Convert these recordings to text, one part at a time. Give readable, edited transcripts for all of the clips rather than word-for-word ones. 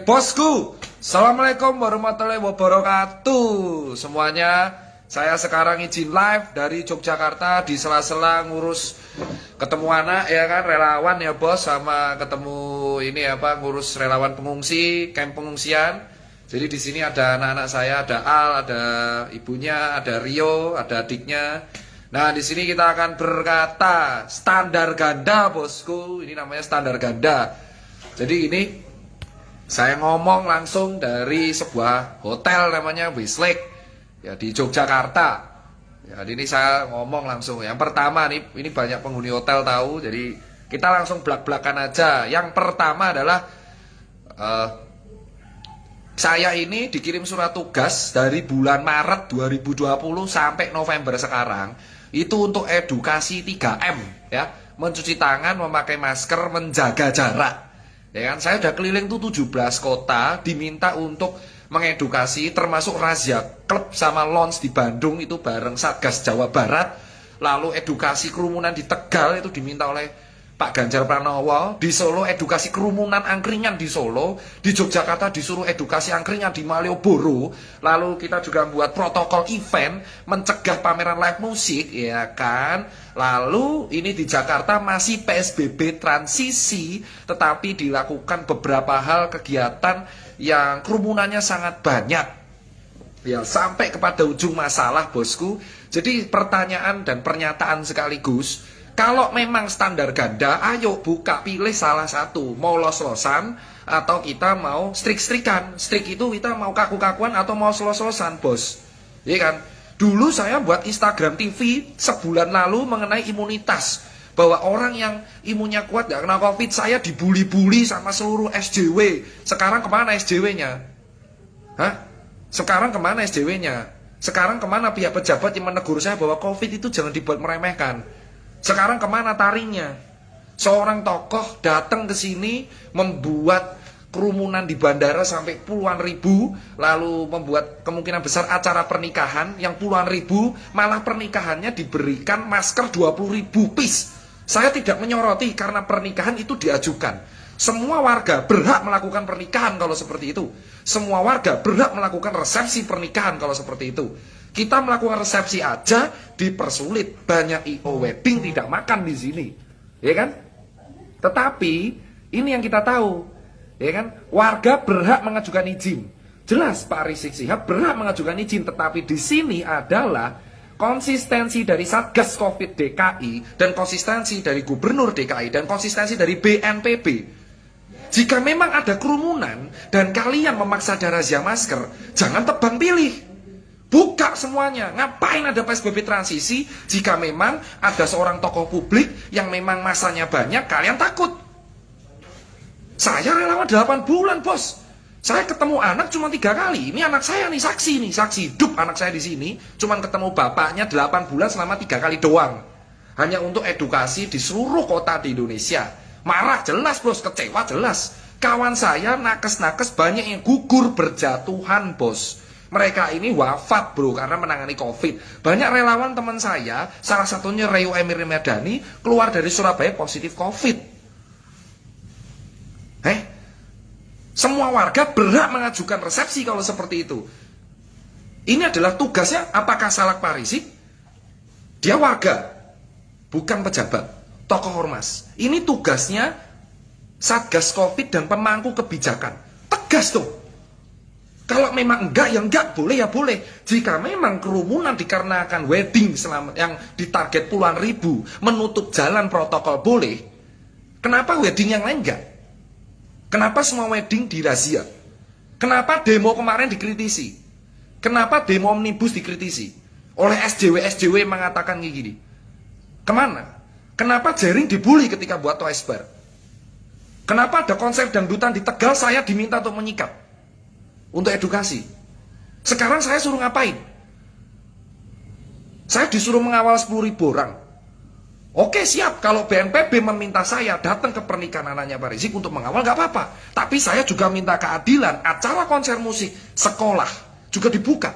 Bosku, Assalamualaikum warahmatullahi wabarakatuh semuanya. Saya sekarang izin live dari Yogyakarta di sela-sela ngurus ketemu anak ya kan, relawan ya bos, sama ketemu ini apa, ngurus relawan pengungsi, camp pengungsian. Jadi di sini ada anak-anak saya, ada Al, ada ibunya, ada Rio, ada adiknya. Nah, di sini kita akan berkata standar ganda bosku. Ini namanya standar ganda. Jadi ini saya ngomong langsung dari sebuah hotel namanya Westlake ya di Yogyakarta. Ya, ini saya ngomong langsung. Yang pertama nih, ini banyak penghuni hotel tahu, jadi kita langsung blak-blakan aja. Yang pertama adalah saya ini dikirim surat tugas dari bulan Maret 2020 sampai November sekarang. Itu untuk edukasi 3M ya, mencuci tangan, memakai masker, menjaga jarak. Ya kan, saya udah keliling tuh 17 kota, diminta untuk mengedukasi, termasuk razia klub sama lounge di Bandung itu bareng Satgas Jawa Barat. Lalu edukasi kerumunan di Tegal itu diminta oleh Pak Ganjar Pranowo. Di Solo edukasi kerumunan angkringan di Solo. Di Yogyakarta disuruh edukasi angkringan di Malioboro. Lalu kita juga buat protokol event, mencegah pameran live musik, ya kan. Lalu ini di Jakarta masih PSBB transisi, tetapi dilakukan beberapa hal kegiatan yang kerumunannya sangat banyak. Ya, sampai kepada ujung masalah bosku. Jadi pertanyaan dan pernyataan sekaligus, kalau memang standar ganda, ayo buka, pilih salah satu. Mau los-losan atau kita mau strik-strikan. Strik itu kita mau kaku-kakuan atau mau los-losan bos. Iya kan? Dulu saya buat Instagram TV sebulan lalu mengenai imunitas, bahwa orang yang imunnya kuat gak kena COVID. Saya dibully-bully sama seluruh SJW. Sekarang kemana SJW-nya? Hah? Sekarang kemana SJW-nya? Sekarang kemana pihak pejabat yang menegur saya bahwa COVID itu jangan dibuat meremehkan? Sekarang kemana taringnya? Seorang tokoh datang ke sini membuat kerumunan di bandara sampai puluhan ribu, lalu membuat kemungkinan besar acara pernikahan yang puluhan ribu, malah pernikahannya diberikan masker 20.000 piece. Saya tidak menyoroti karena pernikahan itu diajukan. Semua warga berhak melakukan pernikahan kalau seperti itu. Semua warga berhak melakukan resepsi pernikahan kalau seperti itu. Kita melakukan resepsi aja dipersulit. Banyak IO wedding tidak makan di sini, ya kan? Tetapi ini yang kita tahu, ya kan? Warga berhak mengajukan izin. Jelas Pak Rizik Sihab berhak mengajukan izin, tetapi di sini adalah konsistensi dari Satgas Covid DKI dan konsistensi dari Gubernur DKI dan konsistensi dari BNPB. Jika memang ada kerumunan dan kalian memaksa ada razia masker, jangan tebang pilih. Buka semuanya. Ngapain ada PSBB transisi jika memang ada seorang tokoh publik yang memang masanya banyak, kalian takut? Saya relawan 8 bulan bos. Saya ketemu anak cuma 3 kali. Ini anak saya nih, saksi hidup anak saya di sini. Cuma ketemu bapaknya 8 bulan selama 3 kali doang. Hanya untuk edukasi di seluruh kota di Indonesia. Marah jelas bos, kecewa jelas. Kawan saya nakes-nakes banyak yang gugur berjatuhan bos. Mereka ini wafat bro karena menangani COVID. Banyak relawan teman saya, salah satunya Rio Emir Medani, keluar dari Surabaya positif COVID. Semua warga berhak mengajukan resepsi kalau seperti itu. Ini adalah tugasnya. Apakah salah Pak Rizik? Dia warga, bukan pejabat, tokoh ormas. Ini tugasnya Satgas Covid dan pemangku kebijakan. Tegas tuh. Kalau memang enggak, ya enggak, boleh ya boleh. Jika memang kerumunan dikarenakan wedding yang ditarget puluhan ribu, menutup jalan protokol boleh, kenapa wedding yang lain enggak? Kenapa semua wedding dirazia? Kenapa demo kemarin dikritisi? Kenapa demo omnibus dikritisi? Oleh SJW mengatakan kayak gini. Kemana? Kenapa Jering dibully ketika buat Toys Bar? Kenapa ada konser dangdutan di Tegal saya diminta untuk menyikat? Untuk edukasi. Sekarang saya suruh ngapain? Saya disuruh mengawal 10.000 orang. Oke siap, kalau BNPB meminta saya datang ke pernikahan anaknya Pak Rizik untuk mengawal gak apa-apa. Tapi saya juga minta keadilan, acara konser musik, sekolah juga dibuka.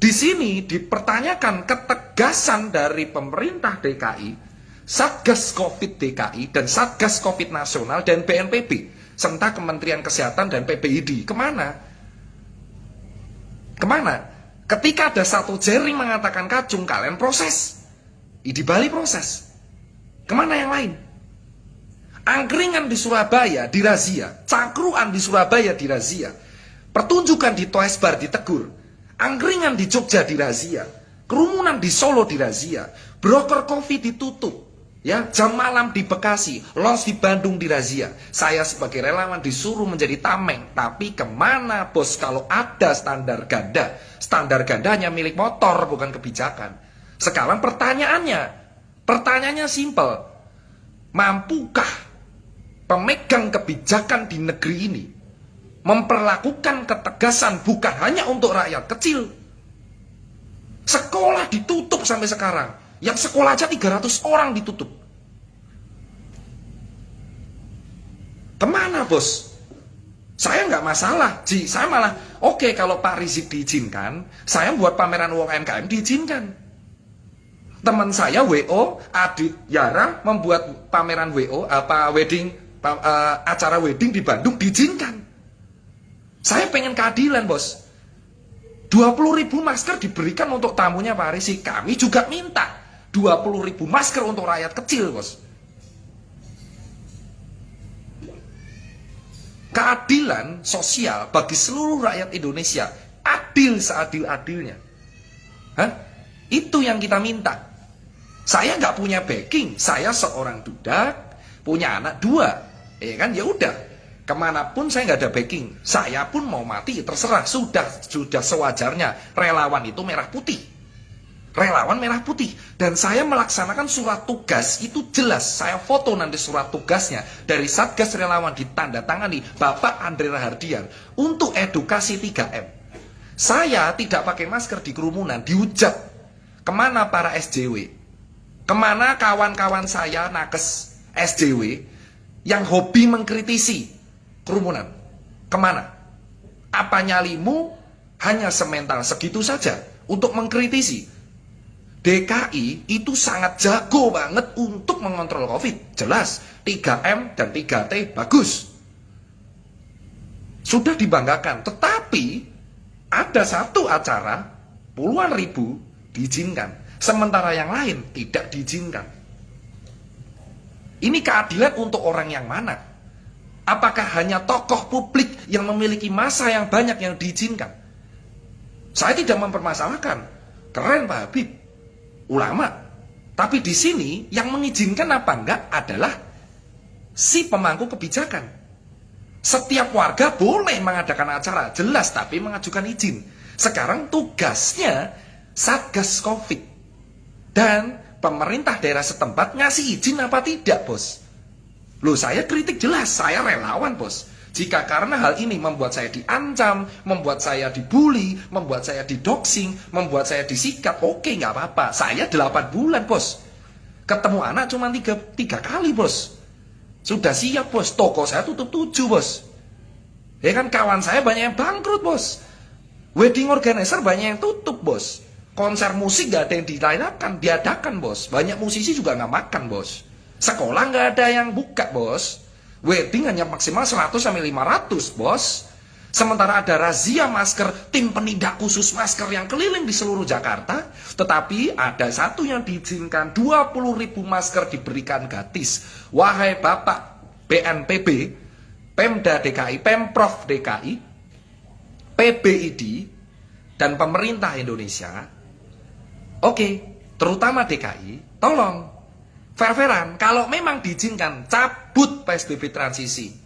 Di sini dipertanyakan ketegasan dari pemerintah DKI, Satgas Covid DKI dan Satgas Covid Nasional dan BNPB. serta Kementerian Kesehatan dan PBID. Kemana? Kemana? Ketika ada satu jaring mengatakan kacung, kalian proses. Di Bali proses. Kemana yang lain? Angkringan di Surabaya dirazia, cangkruan di Surabaya dirazia, pertunjukan di Toys Bar ditegur, angkringan di Jogja dirazia, kerumunan di Solo dirazia, broker kopi ditutup, ya, jam malam di Bekasi, los di Bandung dirazia. Saya sebagai relawan disuruh menjadi tameng, tapi kemana bos kalau ada standar ganda? Standar ganda hanya milik motor, bukan kebijakan. Sekarang pertanyaannya simpel, mampukah pemegang kebijakan di negeri ini memperlakukan ketegasan bukan hanya untuk rakyat kecil? Sekolah ditutup sampai sekarang. Yang sekolah aja 300 orang ditutup. Kemana bos? Saya nggak masalah, saya malah oke kalau Pak Rizik diizinkan, saya buat pameran UMKM diizinkan. Teman saya WO, Adit Yara membuat pameran WO, acara wedding di Bandung diizinkan. Saya pengen keadilan bos. 20.000 masker diberikan untuk tamunya Pak Rizik. Kami juga minta 20.000 masker untuk rakyat kecil bos. Keadilan sosial bagi seluruh rakyat Indonesia, adil seadil-adilnya. Itu yang kita minta. Saya nggak punya backing, saya seorang duda, punya anak 2, ya kan, ya udah, kemanapun saya nggak ada backing, saya pun mau mati terserah, sudah sewajarnya. Relawan itu merah putih, relawan merah putih, dan saya melaksanakan surat tugas itu jelas. Saya foto nanti surat tugasnya dari Satgas Relawan ditandatangani Bapak Andre Rahardian untuk edukasi 3M. Saya tidak pakai masker di kerumunan, dihujat. Kemana para SJW? Kemana kawan-kawan saya nakes SJW yang hobi mengkritisi kerumunan? Kemana? Apa nyalimu hanya semental segitu saja untuk mengkritisi? DKI itu sangat jago banget untuk mengontrol COVID. Jelas, 3M dan 3T bagus. Sudah dibanggakan. Tetapi ada satu acara puluhan ribu diizinkan. Sementara yang lain tidak diizinkan. Ini keadilan untuk orang yang mana? Apakah hanya tokoh publik yang memiliki massa yang banyak yang diizinkan? Saya tidak mempermasalahkan. Keren Pak Habib, ulama. Tapi di sini yang mengizinkan apa enggak adalah si pemangku kebijakan. Setiap warga boleh mengadakan acara, jelas, tapi mengajukan izin. Sekarang tugasnya Satgas Covid dan pemerintah daerah setempat ngasih izin apa tidak bos. Loh, saya kritik jelas, saya relawan bos. Jika karena hal ini membuat saya diancam, membuat saya dibully, membuat saya didoxing, membuat saya disikat, oke, nggak apa-apa. Saya 8 bulan bos, ketemu anak cuma 3 kali bos. Sudah siap bos, toko saya tutup 7 bos. Ya kan, kawan saya banyak yang bangkrut bos. Wedding organizer banyak yang tutup bos. Konser musik gak ada yang diadakan bos. Banyak musisi juga gak makan bos. Sekolah gak ada yang buka bos. Wedding hanya maksimal 100-500 bos. Sementara ada razia masker, tim penindak khusus masker yang keliling di seluruh Jakarta. Tetapi ada satu yang diizinkan, 20.000 masker diberikan gratis. Wahai Bapak BNPB, Pemda DKI, Pemprov DKI, PBID, dan pemerintah Indonesia, oke, terutama DKI, tolong fair-fairan. Kalau memang diizinkan, cabut PSBB transisi.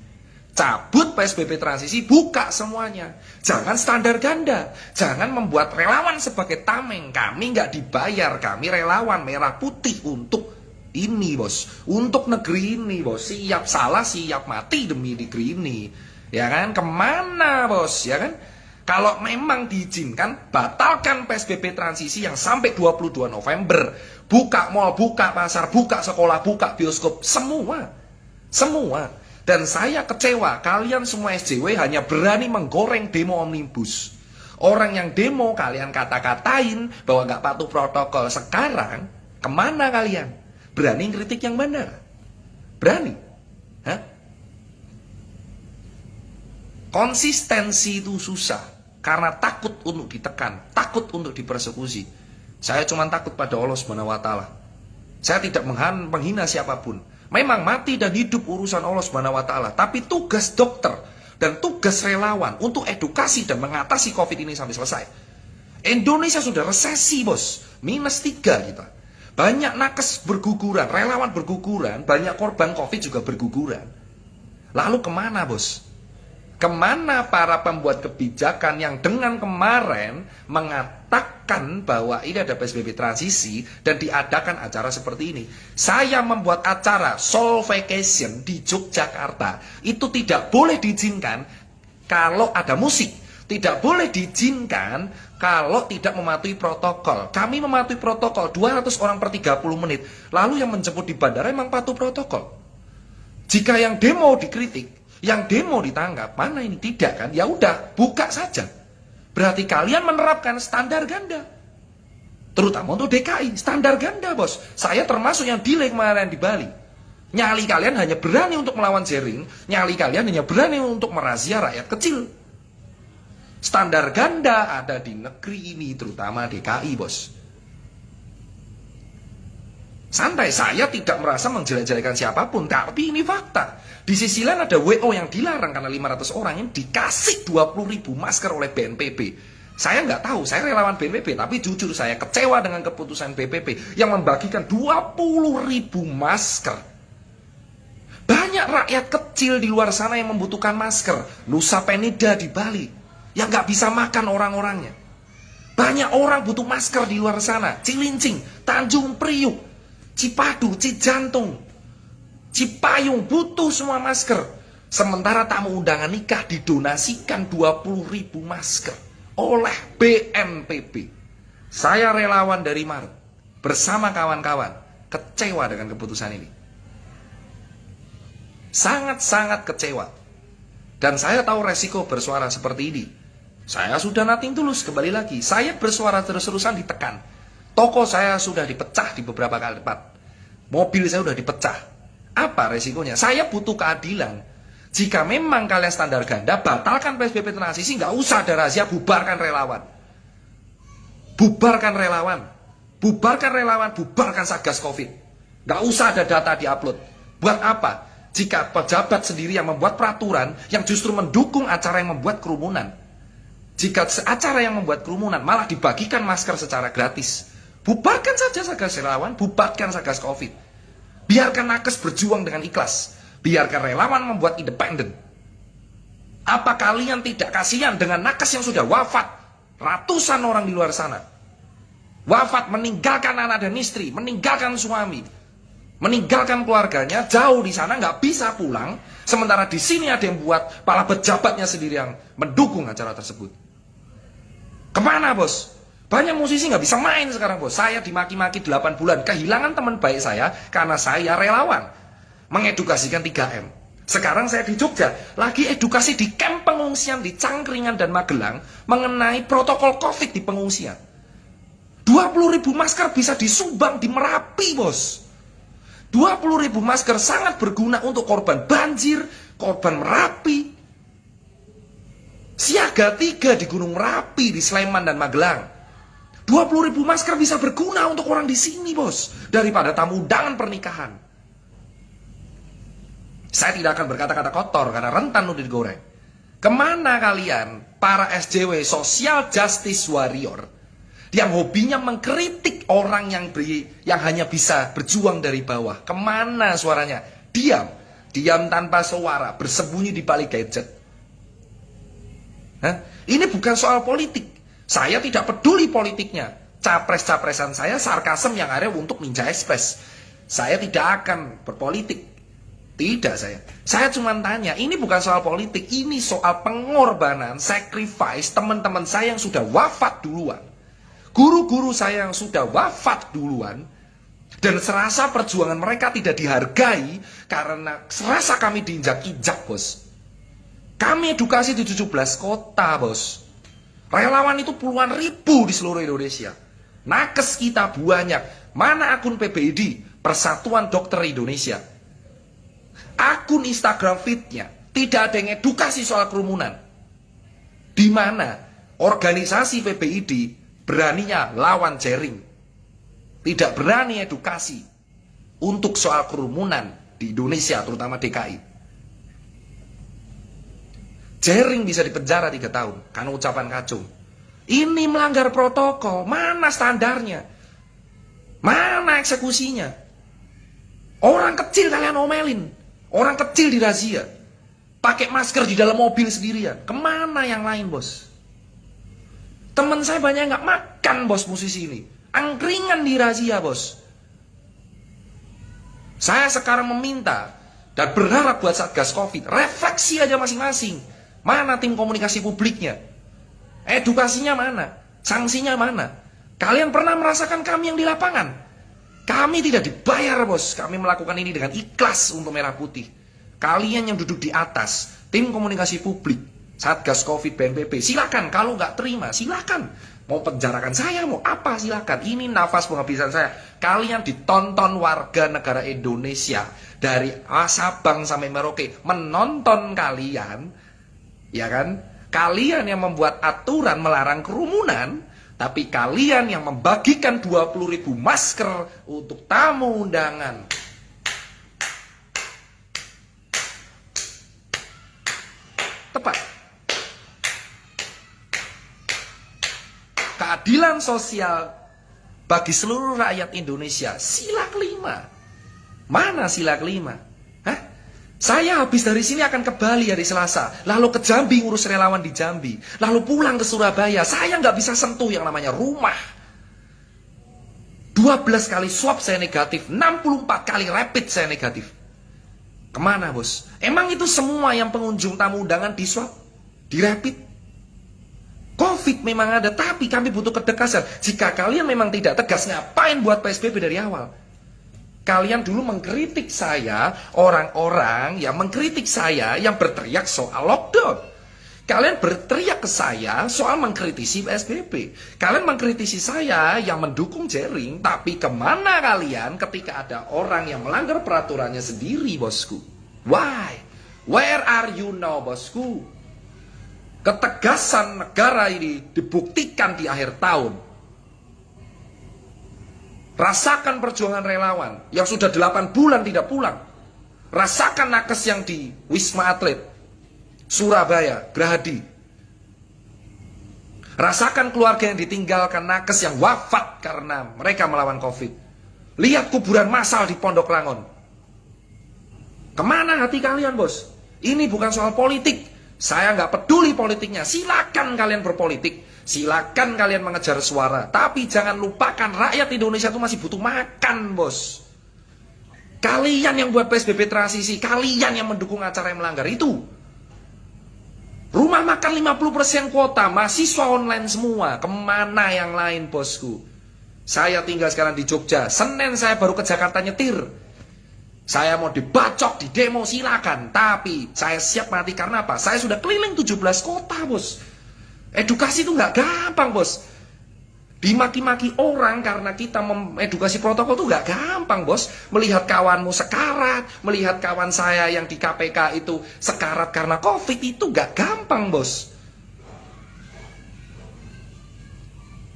Cabut PSBB transisi, buka semuanya. Jangan standar ganda. Jangan membuat relawan sebagai tameng. Kami nggak dibayar, kami relawan merah putih untuk ini bos. Untuk negeri ini bos. Siap salah, siap mati demi negeri ini. Ya kan, kemana bos, ya kan. Kalau memang diizinkan, batalkan PSBB transisi yang sampai 22 November. Buka mall, buka pasar, buka sekolah, buka bioskop, semua. Dan saya kecewa, kalian semua SJW hanya berani menggoreng demo omnibus. Orang yang demo kalian kata-katain bahwa nggak patuh protokol. Sekarang, kemana kalian? Berani kritik yang benar? Berani? Hah? Konsistensi itu susah karena takut untuk ditekan, takut untuk dipersekusi. Saya cuma takut pada Allah Subhanahu wa taala. Saya tidak menghina siapapun. Memang mati dan hidup urusan Allah Subhanahu wa taala, tapi tugas dokter dan tugas relawan untuk edukasi dan mengatasi Covid ini sampai selesai. Indonesia sudah resesi, Bos. -3 kita. Banyak nakes berguguran, relawan berguguran, banyak korban Covid juga berguguran. Lalu kemana, Bos? Kemana para pembuat kebijakan yang dengan kemarin mengatakan bahwa ini ada PSBB transisi dan diadakan acara seperti ini? Saya membuat acara Soul Vacation di Yogyakarta. Itu tidak boleh diizinkan kalau ada musik. Tidak boleh diizinkan kalau tidak mematuhi protokol. Kami mematuhi protokol 200 orang per 30 menit. Lalu yang menjemput di bandara memang patuh protokol. Jika yang demo dikritik, yang demo ditangkap, mana ini tidak kan? Ya udah, buka saja. Berarti kalian menerapkan standar ganda. Terutama untuk DKI, standar ganda, Bos. Saya termasuk yang delay kemarin di Bali. Nyali kalian hanya berani untuk melawan jaring, nyali kalian hanya berani untuk merazia rakyat kecil. Standar ganda ada di negeri ini, terutama DKI, Bos. Santai, saya tidak merasa menjelek-jelekan siapapun, tapi ini fakta. Di sisi lain ada WO yang dilarang karena 500 orang yang dikasih 20.000 masker oleh BNPB. Saya nggak tahu, saya relawan BNPB, tapi jujur saya kecewa dengan keputusan BNPB yang membagikan 20.000 masker. Banyak rakyat kecil di luar sana yang membutuhkan masker. Nusa Penida di Bali, yang nggak bisa makan orang-orangnya. Banyak orang butuh masker di luar sana. Cilincing, Tanjung Priuk, Cipadu, Cijantung, Cipayung butuh semua masker. Sementara tamu undangan nikah didonasikan 20.000 masker oleh BNPB. Saya relawan dari Maret bersama kawan-kawan kecewa dengan keputusan ini. Sangat-sangat kecewa. Dan saya tahu resiko bersuara seperti ini. Saya sudah nothing tulus, kembali lagi. Saya bersuara terus-terusan ditekan. Toko saya sudah dipecah di beberapa kali tempat. Mobil saya sudah dipecah. Apa resikonya? Saya butuh keadilan. Jika memang kalian standar ganda, batalkan PSBB transisi, nggak usah ada rahasia, bubarkan relawan. Bubarkan relawan. Bubarkan relawan, bubarkan Satgas Covid. Nggak usah ada data diupload. Buat apa? Jika pejabat sendiri yang membuat peraturan yang justru mendukung acara yang membuat kerumunan. Jika acara yang membuat kerumunan malah dibagikan masker secara gratis. Bubarkan saja Satgas relawan, bubarkan Satgas Covid. Biarkan nakes berjuang dengan ikhlas. Biarkan relawan membuat independen. Apa kalian tidak kasihan dengan nakes yang sudah wafat? Ratusan orang di luar sana. Wafat meninggalkan anak dan istri, meninggalkan suami, meninggalkan keluarganya, jauh di sana, nggak bisa pulang. Sementara di sini ada yang buat kepala pejabatnya sendiri yang mendukung acara tersebut. Kemana, Bos? Banyak musisi nggak bisa main sekarang, Bos. Saya dimaki-maki 8 bulan, kehilangan teman baik saya karena saya relawan mengedukasikan 3M. Sekarang saya di Jogja, lagi edukasi di kamp pengungsian di Cangkringan dan Magelang mengenai protokol Covid di pengungsian. 20.000 masker bisa disumbang di Merapi, Bos. 20.000 masker sangat berguna untuk korban banjir, korban Merapi. Siaga 3 di Gunung Merapi, di Sleman dan Magelang. 20.000 masker bisa berguna untuk orang di sini, Bos, daripada tamu undangan pernikahan. Saya tidak akan berkata-kata kotor karena rentan untuk digoreng. Kemana kalian, para SJW, social justice warrior, yang hobinya mengkritik orang yang hanya bisa berjuang dari bawah? Kemana suaranya? Diam. Diam tanpa suara, bersembunyi di balik gadget. Ini bukan soal politik. Saya tidak peduli politiknya. Capres-capresan saya sarkasem yang ada untuk Ninja Express. Saya tidak akan berpolitik. Tidak saya. Saya cuma tanya, ini bukan soal politik, ini soal pengorbanan, sacrifice teman-teman saya yang sudah wafat duluan. Guru-guru saya yang sudah wafat duluan. Dan serasa perjuangan mereka tidak dihargai karena serasa kami diinjak-injak, Bos. Kami edukasi di 17 kota, Bos. Relawan itu puluhan ribu di seluruh Indonesia. Nakes kita banyak. Mana akun PBID, Persatuan Dokter Indonesia? Akun Instagram feed-nya Tidak ada yang edukasi soal kerumunan. Di mana organisasi PBID beraninya lawan jaring. Tidak berani edukasi untuk soal kerumunan di Indonesia, terutama DKI. Jaring bisa dipenjara 3 tahun karena ucapan kacung. Ini melanggar protokol. Mana standarnya? Mana eksekusinya? Orang kecil kalian omelin. Orang kecil dirazia. Pakai masker di dalam mobil sendirian. Kemana yang lain, bos? Teman saya banyak nggak makan, bos, musisi ini. Angkringan dirazia, bos. Saya sekarang meminta dan berharap buat Satgas Covid, refleksi aja masing-masing. Mana tim komunikasi publiknya? Edukasinya mana? Sanksinya mana? Kalian pernah merasakan kami yang di lapangan? Kami tidak dibayar, bos. Kami melakukan ini dengan ikhlas untuk Merah Putih. Kalian yang duduk di atas, tim komunikasi publik, Satgas Covid, BNPB, silakan. Kalau nggak terima, silakan. Mau penjarakan saya, mau apa, silakan. Ini nafas penghabisan saya. Kalian ditonton warga negara Indonesia dari Sabang sampai Merauke, menonton kalian, ya kan? Kalian yang membuat aturan melarang kerumunan, tapi kalian yang membagikan 20.000 masker untuk tamu undangan. Tepat. Keadilan sosial bagi seluruh rakyat Indonesia. Sila kelima. Mana sila kelima? Hah? Saya habis dari sini akan ke Bali hari Selasa. Lalu ke Jambi ngurus relawan di Jambi. Lalu pulang ke Surabaya. Saya nggak bisa sentuh yang namanya rumah. 12 kali swab saya negatif. 64 kali rapid saya negatif. Kemana, bos? Emang itu semua yang pengunjung tamu undangan di swab? Di rapid? Covid memang ada, tapi kami butuh ketegasan. Jika kalian memang tidak tegas, ngapain buat PSBB dari awal? Kalian dulu mengkritik saya, orang-orang yang mengkritik saya yang berteriak soal lockdown. Kalian berteriak ke saya soal mengkritisi PSBB. Kalian mengkritisi saya yang mendukung jaring, tapi kemana kalian ketika ada orang yang melanggar peraturannya sendiri, bosku? Why? Where are you now, bosku? Ketegasan negara ini dibuktikan di akhir tahun. Rasakan perjuangan relawan yang sudah 8 bulan tidak pulang. Rasakan nakes yang di Wisma Atlet, Surabaya, Gerahadi. Rasakan keluarga yang ditinggalkan nakes yang wafat karena mereka melawan Covid. Lihat kuburan massal di Pondok Rangon. Kemana hati kalian, bos? Ini bukan soal politik. Saya nggak peduli politiknya. Silakan kalian berpolitik. Silakan kalian mengejar suara. Tapi jangan lupakan rakyat Indonesia itu masih butuh makan, bos. Kalian yang buat PSBB transisi, kalian yang mendukung acara yang melanggar itu. Rumah makan 50% kuota, mahasiswa online semua. Kemana yang lain, bosku? Saya tinggal sekarang di Jogja. Senin saya baru ke Jakarta nyetir. Saya mau dibacok, di demo, silakan. Tapi saya siap mati karena apa? Saya sudah keliling 17 kota, bos. Edukasi itu nggak gampang, bos. Dimaki-maki orang karena kita mengedukasi protokol itu nggak gampang, bos. Melihat kawanmu sekarat, melihat kawan saya yang di KPK itu sekarat karena Covid itu nggak gampang, bos.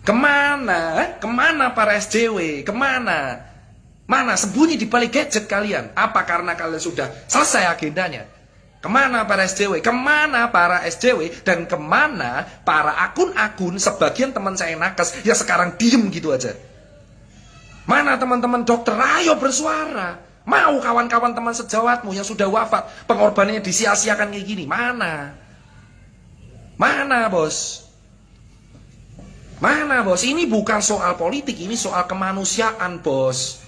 Kemana? Kemana para SJW? Kemana? Mana sembunyi di balik gadget kalian? Apa karena kalian sudah selesai agendanya? Kemana para SJW? Kemana para SJW? Dan kemana para akun-akun sebagian teman saya nakes yang sekarang diem gitu aja? Mana teman-teman dokter? Ayo bersuara. Mau kawan-kawan teman sejawatmu yang sudah wafat, pengorbanannya disia-siakan kayak gini? Mana? Mana, bos? Mana, bos? Ini bukan soal politik, ini soal kemanusiaan, bos.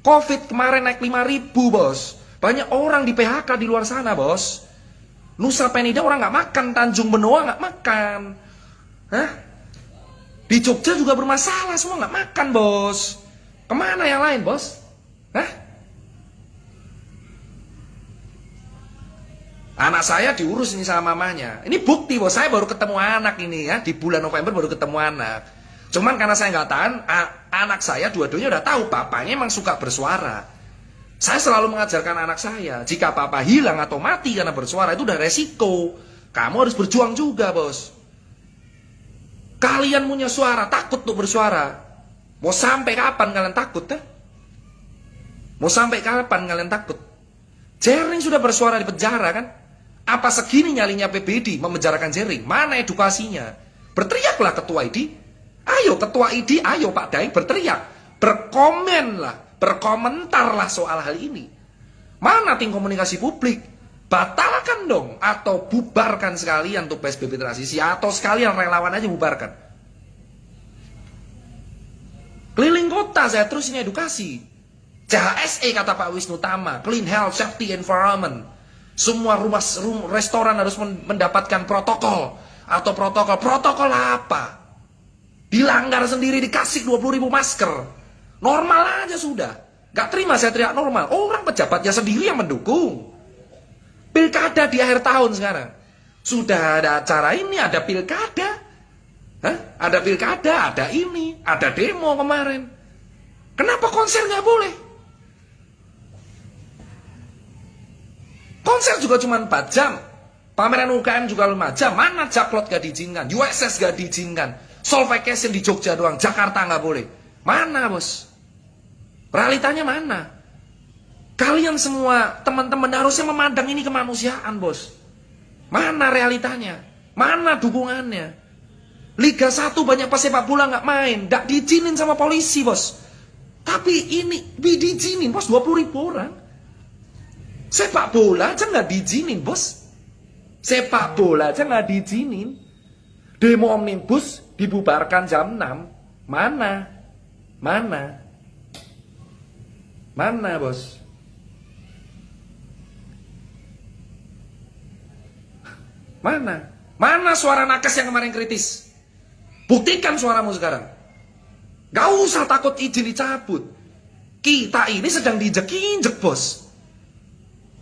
Covid kemarin naik 5.000, bos. Banyak orang di PHK di luar sana, bos. Nusa Penida orang nggak makan, Tanjung Benoa nggak makan. Hah? Di Jogja juga bermasalah, semua nggak makan, bos. Kemana yang lain, bos? Hah? Anak saya diurus ini sama mamanya. Ini bukti, bos. Saya baru ketemu anak ini ya. Di bulan November baru ketemu anak. Cuman karena saya nggak tahan, anak saya dua-duanya udah tahu papanya emang suka bersuara. Saya selalu mengajarkan anak saya, jika apa-apa hilang atau mati karena bersuara itu udah resiko. Kamu harus berjuang juga, bos. Kalian punya suara, takut untuk bersuara. Mau sampai kapan kalian takut, ya? Mau sampai kapan kalian takut? Jering sudah bersuara di penjara, kan? Apa segini nyalinya PBD memenjarakan Jering? Mana edukasinya? Berteriaklah ketua ID. Ayo ketua ID, ayo Pak Daeng berteriak. Berkomenlah, berkomentarlah soal hal ini. Mana tim komunikasi publik? Batalkan dong, atau bubarkan sekalian untuk PSBB transisi, atau sekalian relawan aja bubarkan. Keliling kota saya terus ini edukasi. CHSE kata Pak Wisnu Tama, Clean Health, Safety, Environment. Semua restoran harus mendapatkan protokol. Atau protokol apa? Dilanggar sendiri, dikasih 20.000 masker. Normal aja sudah. Gak terima saya teriak normal. Orang pejabatnya sendiri yang mendukung. Pilkada di akhir tahun sekarang. Sudah ada acara ini, ada pilkada. Hah? Ada pilkada, ada ini, ada demo kemarin. Kenapa konser nggak boleh? Konser juga cuma 4 jam. Pameran UKM juga 5 jam. Mana Jaklot gak diizinkan? USS gak diizinkan. Soul Vacation di Jogja doang. Jakarta nggak boleh. Mana, bos? Realitanya mana? Kalian semua teman-teman harusnya memandang ini kemanusiaan, bos. Mana realitanya? Mana dukungannya? Liga 1 banyak pesepak bola nggak main, nggak diizinin sama polisi, bos. Tapi ini diizinin, bos, 20.000 orang. Sepak bola aja nggak diizinin, bos. Sepak bola aja nggak diizinin. Demo omnibus dibubarkan jam 6. Mana? Mana? Mana, bos? Mana? Mana suara nakes yang kemarin kritis? Buktikan suaramu sekarang. Gak usah takut izin dicabut. Kita ini sedang diinjek-injek, bos.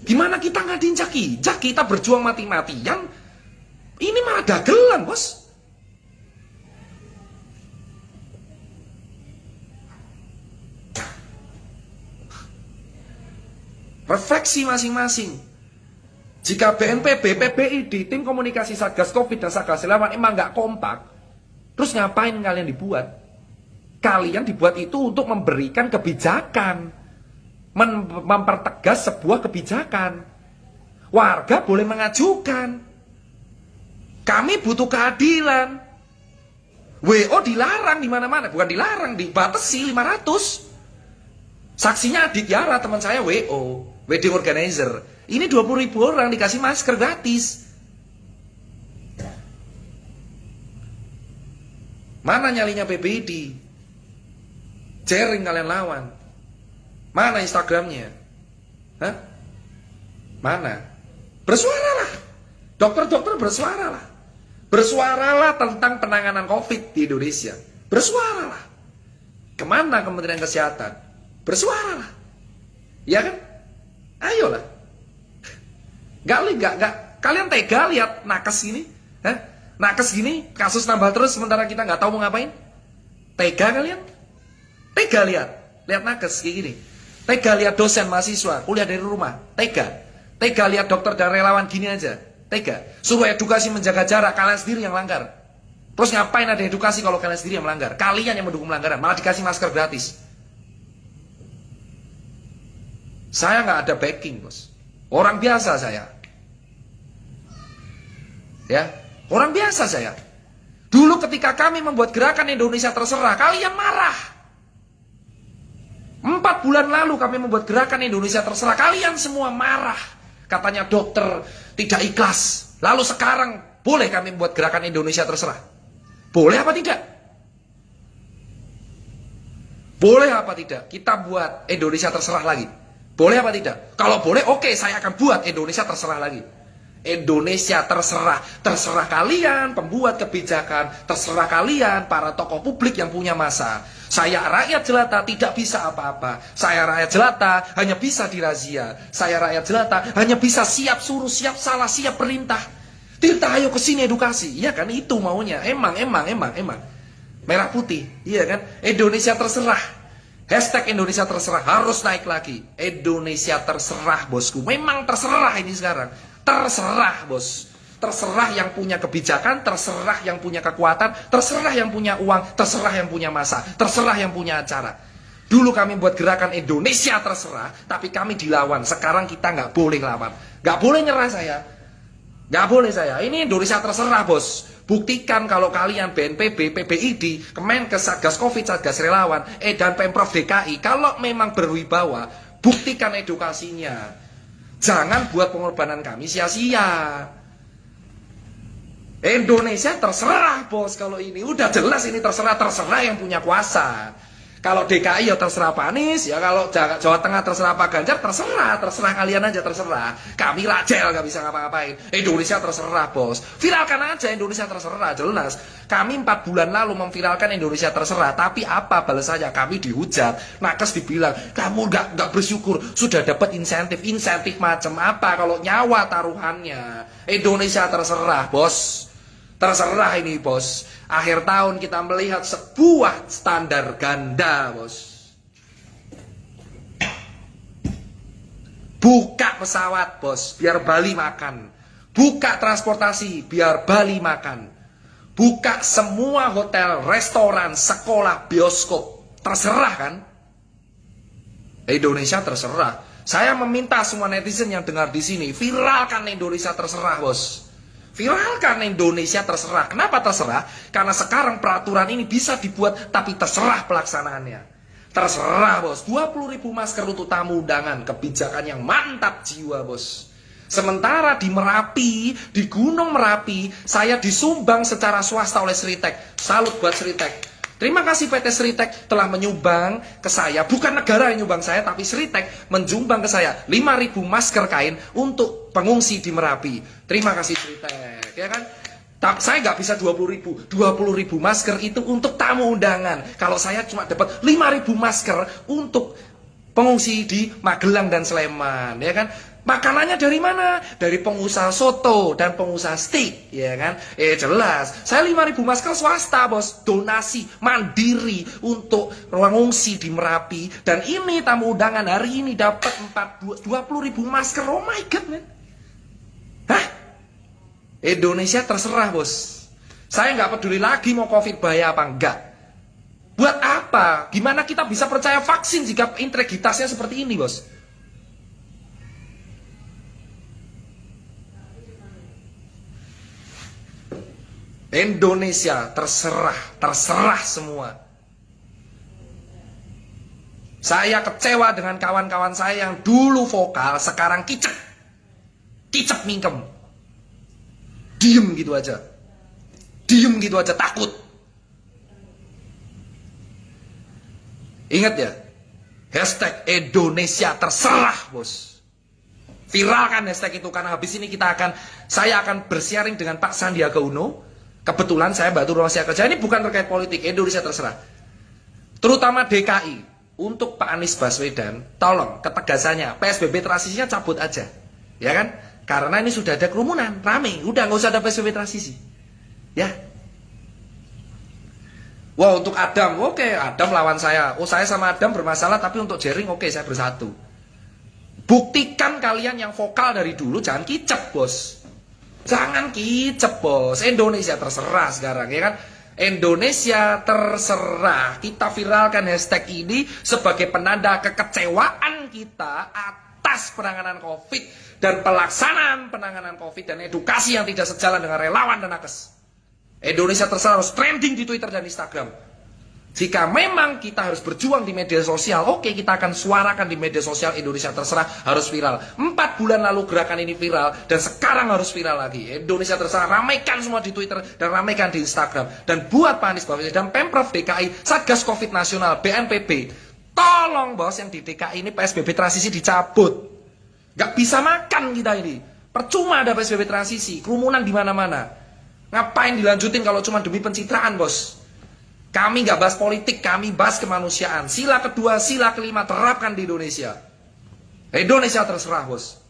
Gimana kita nggak diinjak-injak? Kita berjuang mati-matian. Ini malah dagelan, bos. Refleksi masing-masing. Jika BNPB, PBID, tim komunikasi Satgas Covid dan Satgas Relawan emang nggak kompak, terus ngapain kalian dibuat? Kalian dibuat itu untuk memberikan kebijakan, mempertegas sebuah kebijakan. Warga boleh mengajukan. Kami butuh keadilan. WO dilarang di mana-mana, bukan dilarang, dibatasi 500. Saksinya Adik Yara, teman saya WO, wedding organizer. Ini 20.000 orang dikasih masker gratis. Mana nyalinya PBD? Jering kalian lawan. Mana Instagramnya? Hah? Mana? Bersuaralah. Dokter-dokter bersuaralah. Bersuaralah tentang penanganan COVID di Indonesia. Bersuaralah. Kemana Kementerian Kesehatan? Bersuaralah. Ya kan? Ayolah. Gak, kalian tega lihat nakes gini? Hah? Nakes gini, kasus nambah terus sementara kita nggak tahu mau ngapain? Tega kalian? Tega lihat nakes kayak gini. Tega lihat dosen mahasiswa kuliah dari rumah. Tega lihat dokter dan relawan gini aja. Tega. Suruh edukasi menjaga jarak, kalian sendiri yang langgar. Terus ngapain ada edukasi kalau kalian sendiri yang melanggar? Kalian yang mendukung pelanggaran, malah dikasih masker gratis. Saya nggak ada backing, bos. Orang biasa saya. Ya, orang biasa saya. Dulu ketika kami membuat gerakan Indonesia Terserah, kalian marah. 4 bulan lalu kami membuat gerakan Indonesia Terserah, kalian semua marah. Katanya dokter tidak ikhlas. Lalu sekarang boleh kami membuat gerakan Indonesia Terserah? Boleh apa tidak? Boleh apa tidak? Kita buat Indonesia Terserah lagi. Boleh apa tidak? Kalau boleh, oke, saya akan buat Indonesia Terserah lagi. Indonesia Terserah. Terserah kalian pembuat kebijakan, terserah kalian para tokoh publik yang punya masa. Saya rakyat jelata tidak bisa apa-apa. Saya rakyat jelata hanya bisa dirazia. Saya rakyat jelata hanya bisa siap suruh, siap salah, siap perintah. Tirta ayo ke sini edukasi. Iya kan, itu maunya. Emang. Merah putih. Iya kan? Indonesia Terserah. Hashtag Indonesia terserah harus naik lagi. Indonesia terserah, bosku. Memang terserah ini sekarang. Terserah, bos. Terserah yang punya kebijakan, terserah yang punya kekuatan, terserah yang punya uang, terserah yang punya masa, terserah yang punya acara. Dulu kami buat gerakan Indonesia terserah, tapi kami dilawan. Sekarang kita nggak boleh lawan. Nggak boleh nyerah saya. Nggak boleh saya. Ini Indonesia terserah, bos. Buktikan kalau kalian BNPB, PBID, Kemenkes, Satgas Covid, Satgas Relawan, dan Pemprov DKI, kalau memang berwibawa, buktikan edukasinya. Jangan buat pengorbanan kami sia-sia. Indonesia terserah, bos. Kalau ini udah jelas ini terserah yang punya kuasa. Kalau DKI ya terserah Pak Anies, ya kalau Jawa Tengah terserah Pak Ganjar, terserah kalian aja terserah. Kami rajel nggak bisa ngapa-ngapain. Indonesia terserah, bos. Viralkan aja Indonesia terserah, jelas. Kami 4 bulan lalu memviralkan Indonesia terserah, tapi apa balasannya? Kami dihujat. Nakes dibilang, kamu nggak bersyukur, sudah dapat insentif macam apa kalau nyawa taruhannya. Indonesia terserah, bos. Terserah ini, bos. Akhir tahun kita melihat sebuah standar ganda, bos. Buka pesawat, bos, biar Bali makan. Buka transportasi, biar Bali makan. Buka semua hotel, restoran, sekolah, bioskop. Terserah kan? Indonesia terserah. Saya meminta semua netizen yang dengar di sini, viralkan Indonesia terserah, bos. Viralkan Indonesia terserah. Kenapa terserah? Karena sekarang peraturan ini bisa dibuat, tapi terserah pelaksanaannya. Terserah, bos. 20.000 masker untuk tamu undangan. Kebijakan yang mantap jiwa, bos. Sementara di Merapi, di Gunung Merapi, saya disumbang secara swasta oleh Sritek. Salut buat Sritek. Terima kasih PT Sritek telah menyumbang ke saya. Bukan negara yang nyumbang saya, tapi Sritek menyumbang ke saya 5.000 masker kain untuk pengungsi di Merapi. Terima kasih Sritek, ya kan? Saya nggak bisa 20.000. 20.000 masker itu untuk tamu undangan. Kalau saya cuma dapat 5.000 masker untuk pengungsi di Magelang dan Sleman, ya kan? Makanannya dari mana? Dari pengusaha soto dan pengusaha steak, ya kan? Jelas. Saya 5.000 masker swasta, bos. Donasi mandiri untuk pengungsi di Merapi. Dan ini tamu undangan hari ini dapat 20.000 masker. Oh my god, man. Hah? Indonesia terserah, bos. Saya nggak peduli lagi mau COVID bahaya apa enggak. Buat apa? Gimana kita bisa percaya vaksin jika integritasnya seperti ini, bos? Indonesia terserah semua. Saya kecewa dengan kawan-kawan saya yang dulu vokal, sekarang kicep mingkem. Diem gitu aja, takut. Ingat ya, hashtag Indonesia terserah, bos. Viralkan hashtag itu, karena habis ini saya akan bersharing dengan Pak Sandiaga Uno. Kebetulan saya Mbak Turun Masya Kerja, ini bukan terkait politik, Indonesia terserah. Terutama DKI, untuk Pak Anies Baswedan, tolong ketegasannya, PSBB transisinya cabut aja. Ya kan? Karena ini sudah ada kerumunan, rame, udah nggak usah ada PSBB transisi. Ya. Wah, untuk Adam, oke, Adam lawan saya. Oh, saya sama Adam bermasalah, tapi untuk jaring oke, saya bersatu. Buktikan kalian yang vokal dari dulu, jangan kicep, bos. Jangan kicep, bos. Indonesia terserah sekarang, ya kan? Indonesia terserah. Kita viralkan hashtag ini sebagai penanda kekecewaan kita atas penanganan COVID dan pelaksanaan penanganan COVID dan edukasi yang tidak sejalan dengan relawan dan nakes. Indonesia terserah harus trending di Twitter dan Instagram. Jika memang kita harus berjuang di media sosial, oke, kita akan suarakan di media sosial. Indonesia terserah harus viral. 4 bulan lalu gerakan ini viral, dan sekarang harus viral lagi. Indonesia terserah, ramaikan semua di Twitter dan ramaikan di Instagram. Dan buat Pak Anies Baswedan dan Pemprov DKI, Satgas Covid Nasional, BNPB, tolong, bos, yang di DKI ini PSBB transisi dicabut. Gak bisa makan kita ini. Percuma ada PSBB transisi, kerumunan di mana-mana. Ngapain dilanjutin kalau cuma demi pencitraan, bos? Kami nggak bahas politik, kami bahas kemanusiaan. Sila kedua, sila kelima terapkan di Indonesia. Indonesia terserah, bos.